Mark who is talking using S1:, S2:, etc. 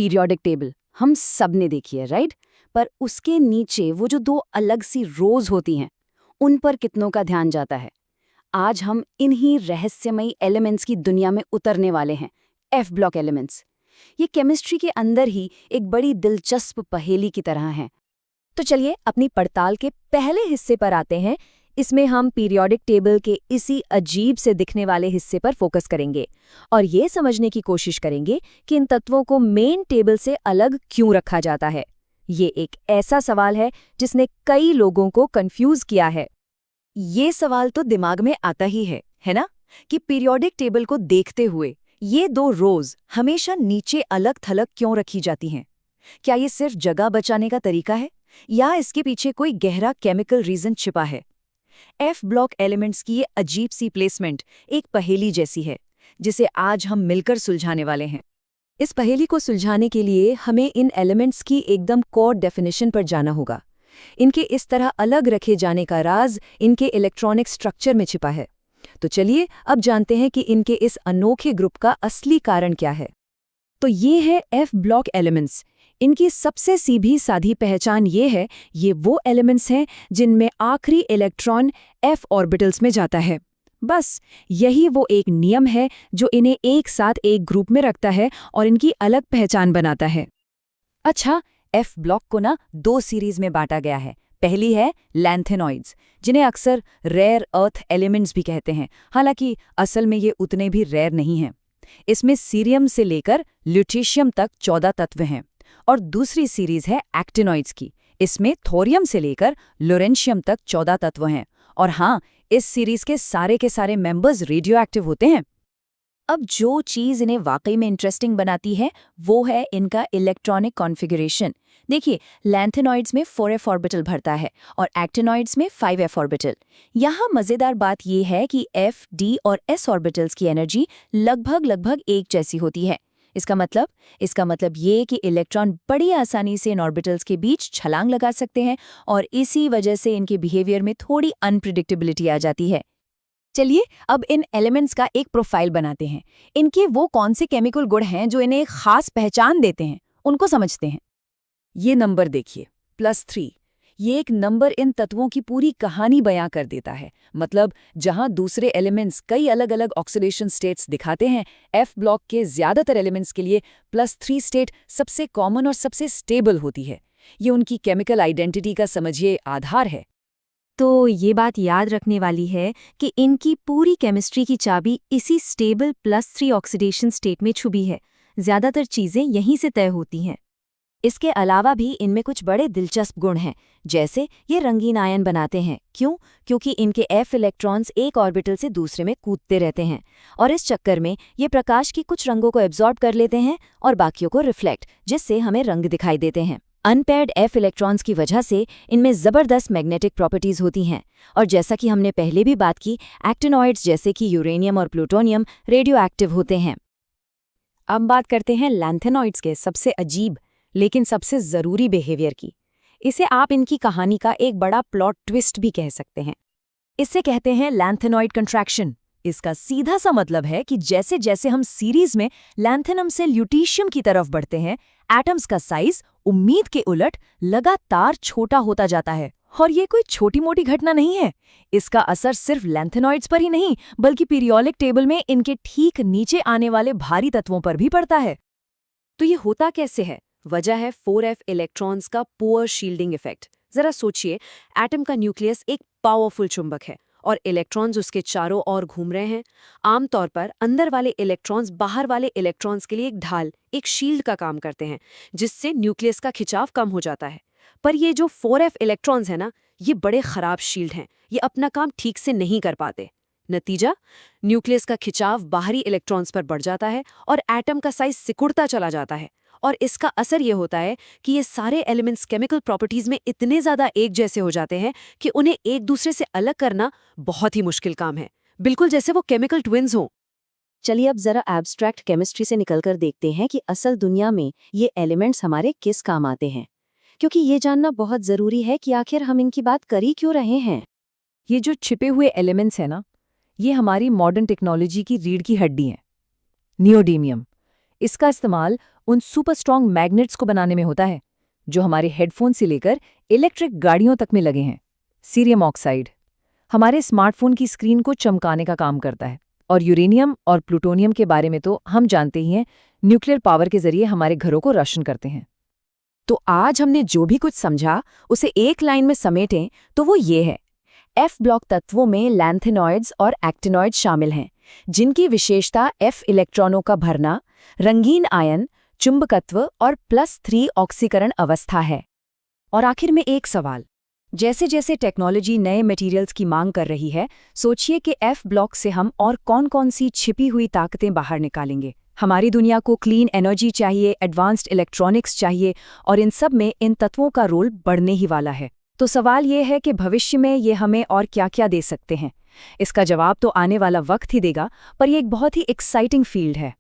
S1: Periodic table हम सब ने देखी है, राइट? पर उसके नीचे वो जो दो अलग सी रोज होती हैं, उन पर कितनों का ध्यान जाता है। आज हम इन्हीं रहस्यमयी एलिमेंट्स की दुनिया में उतरने वाले हैं, एफ ब्लॉक एलिमेंट्स। ये केमिस्ट्री के अंदर ही एक बड़ी दिलचस्प पहेली की तरह हैं।
S2: तो चलिए अपनी पड़ताल के पहले हिस्से पर आते हैं। इसमें हम पीरियोडिक टेबल के इसी अजीब से दिखने वाले हिस्से पर फोकस करेंगे और ये समझने की कोशिश करेंगे कि इन तत्वों को मेन टेबल से अलग क्यों रखा जाता है। ये एक ऐसा सवाल है जिसने कई लोगों को कंफ्यूज किया है।
S3: ये सवाल तो दिमाग में आता ही है ना? कि पीरियोडिक टेबल को देखते हुए ये दो रोज हमेशा नीचे अलग थलग क्यों रखी जाती हैं? क्या ये सिर्फ जगह बचाने का तरीका है या इसके पीछे कोई गहरा केमिकल रीजन छिपा है? एफ ब्लॉक एलिमेंट्स की ये अजीब सी प्लेसमेंट एक पहेली जैसी है जिसे आज हम मिलकर सुलझाने वाले हैं।
S2: इस पहेली को सुलझाने के लिए हमें इन एलिमेंट्स की एकदम कोर डेफिनेशन पर जाना होगा। इनके इस तरह अलग रखे जाने का राज इनके इलेक्ट्रॉनिक स्ट्रक्चर में छिपा है। तो चलिए अब जानते हैं कि इनके इस अनोखे ग्रुप का असली कारण क्या है। तो ये है एफ ब्लॉक एलिमेंट्स। इनकी सबसे सीधी साधी पहचान ये है, ये वो एलिमेंट्स हैं जिनमें आखिरी इलेक्ट्रॉन एफ ऑर्बिटल्स में जाता है। बस यही वो एक नियम है जो इन्हें एक साथ एक ग्रुप में रखता है और इनकी अलग पहचान बनाता है।
S3: अच्छा, एफ ब्लॉक को ना दो सीरीज में बांटा गया है। पहली है लैंथेनॉइड्स, जिन्हें अक्सर रेयर अर्थ एलिमेंट्स भी कहते हैं, हालांकि असल में ये उतने भी रेयर नहीं हैं। इसमें सीरियम से लेकर ल्यूटेशियम तक 14 तत्व हैं। और दूसरी सीरीज है एक्टिनॉइड्स की। इसमें थोरियम से लेकर लोरेंशियम तक 14 तत्व हैं। और हाँ, इस सीरीज के सारे मेंबर्स रेडियोएक्टिव होते हैं।
S2: अब जो चीज़ इन्हें वाकई में इंटरेस्टिंग बनाती है वो है इनका इलेक्ट्रॉनिक कॉन्फ़िगरेशन। देखिए, लैंथेनॉइड्स में 4f ऑर्बिटल भरता है और एक्टिनॉइड्स में 5f ऑर्बिटल। यहाँ मज़ेदार बात ये है कि f, d और s ऑर्बिटल्स की एनर्जी लगभग एक जैसी होती है। इसका मतलब ये कि इलेक्ट्रॉन बड़ी आसानी से इन ऑर्बिटल्स के बीच छलांग लगा सकते हैं और इसी वजह से इनके बिहेवियर में थोड़ी अनप्रिडिक्टेबिलिटी आ जाती है। चलिए अब इन एलिमेंट्स का एक प्रोफाइल बनाते हैं। इनके वो कौन से केमिकल गुण हैं जो इन्हें खास पहचान देते हैं, उनको समझते हैं।
S3: ये नंबर देखिए, +3। ये एक नंबर इन तत्वों की पूरी कहानी बयां कर देता है। मतलब जहां दूसरे एलिमेंट्स कई अलग अलग ऑक्सीडेशन स्टेट्स दिखाते हैं, एफ ब्लॉक के ज्यादातर एलिमेंट्स के लिए +3 स्टेट सबसे कॉमन और सबसे स्टेबल होती है। ये उनकी केमिकल आइडेंटिटी का समझिए आधार है।
S2: तो ये बात याद रखने वाली है कि इनकी पूरी केमिस्ट्री की चाबी इसी स्टेबल +3 ऑक्सीडेशन स्टेट में छुपी है। ज्यादातर चीजें यहीं से तय होती हैं। इसके अलावा भी इनमें कुछ बड़े दिलचस्प गुण हैं, जैसे ये रंगीन आयन बनाते हैं। क्यों? क्योंकि इनके f इलेक्ट्रॉन्स एक ऑर्बिटल से दूसरे में कूदते रहते हैं और इस चक्कर में ये प्रकाश की कुछ रंगों को एब्जॉर्ब कर लेते हैं और बाकियों को रिफ्लेक्ट, जिससे हमें रंग दिखाई देते हैं। अनपेयर्ड f इलेक्ट्रॉन्स की वजह से इनमें ज़बरदस्त मैग्नेटिक प्रॉपर्टीज होती हैं और जैसा कि हमने पहले भी बात की, एक्टिनॉइड्स जैसे कि यूरेनियम और प्लूटोनियम रेडियोएक्टिव होते हैं।
S1: अब बात करते हैं लैंथेनॉइड्स के सबसे अजीब लेकिन सबसे ज़रूरी बिहेवियर की। इसे आप इनकी कहानी का एक बड़ा प्लॉट ट्विस्ट भी कह सकते हैं।
S3: इसे कहते हैं लैंथेनॉइड कंट्रैक्शन। इसका सीधा सा मतलब है कि जैसे जैसे हम सीरीज में लैंथेनम से ल्यूटेशियम की तरफ बढ़ते हैं, एटम्स का साइज उम्मीद के उलट लगातार छोटा होता जाता है। और ये कोई छोटी मोटी घटना नहीं है। इसका असर सिर्फ लैंथेनॉइड्स पर ही नहीं, बल्कि पीरियोडिक टेबल में इनके ठीक नीचे आने वाले भारी तत्वों पर भी पड़ता है।
S1: तो ये होता कैसे है? वजह है 4f इलेक्ट्रॉन्स का पुअर शील्डिंग इफेक्ट। जरा सोचिए, एटम का न्यूक्लियस एक पावरफुल चुंबक है और इलेक्ट्रॉन्स उसके चारों ओर घूम रहे हैं। आमतौर पर अंदर वाले इलेक्ट्रॉन्स बाहर वाले इलेक्ट्रॉन्स के लिए एक ढाल, एक शील्ड का काम करते हैं, जिससे न्यूक्लियस का खिंचाव कम हो जाता है। पर ये जो 4f इलेक्ट्रॉन्स हैं ना, ये बड़े खराब शील्ड हैं। ये अपना काम ठीक से नहीं कर पाते। नतीजा, न्यूक्लियस का खिंचाव बाहरी इलेक्ट्रॉन्स पर बढ़ जाता है और एटम का साइज सिकुड़ता चला जाता है। और इसका असर ये होता है कि ये सारे एलिमेंट्स केमिकल प्रॉपर्टीज में इतने ज़्यादा एक जैसे हो जाते हैं कि उन्हें एक दूसरे से अलग करना बहुत ही मुश्किल काम है, बिल्कुल जैसे वो केमिकल ट्विन्स हों।
S2: चलिए अब जरा एब्स्ट्रैक्ट केमिस्ट्री से निकलकर देखते हैं कि असल दुनिया में ये एलिमेंट्स हमारे किस काम आते हैं, क्योंकि ये जानना बहुत ज़रूरी है कि आखिर हम इनकी बात कर ही क्यों रहे हैं।
S3: ये जो छिपे हुए एलिमेंट्स हैं ना, ये हमारी मॉडर्न टेक्नोलॉजी की रीढ़ की हड्डी हैं। नियोडीमियम, इसका इस्तेमाल उन सुपर स्ट्रॉन्ग मैग्नेट्स को बनाने में होता है जो हमारे हेडफोन से लेकर इलेक्ट्रिक गाड़ियों तक में लगे हैं। सीरियम ऑक्साइड हमारे स्मार्टफोन की स्क्रीन को चमकाने का काम करता है, और यूरेनियम और प्लूटोनियम के बारे में तो हम जानते ही हैं, न्यूक्लियर पावर के जरिए हमारे घरों को रोशन करते हैं।
S1: तो आज हमने जो भी कुछ समझा उसे एक लाइन में समेटें तो वो ये है, एफ ब्लॉक तत्वों में लैंथेनॉइड्स और एक्टिनॉइड्स शामिल हैं, जिनकी विशेषता एफ इलेक्ट्रॉनों का भरना, रंगीन आयन, चुंबकत्व और +3 ऑक्सीकरण अवस्था है।
S3: और आखिर में एक सवाल, जैसे जैसे टेक्नोलॉजी नए मटेरियल्स की मांग कर रही है, सोचिए कि एफ ब्लॉक से हम और कौन-कौन सी छिपी हुई ताकतें बाहर निकालेंगे। हमारी दुनिया को क्लीन एनर्जी चाहिए, एडवांस्ड इलेक्ट्रॉनिक्स चाहिए, और इन सब में इन तत्वों का रोल बढ़ने ही वाला है। तो सवाल ये है कि भविष्य में ये हमें और क्या-क्या दे सकते हैं। इसका जवाब तो आने वाला वक्त ही देगा, पर ये एक बहुत ही एक्साइटिंग फील्ड है।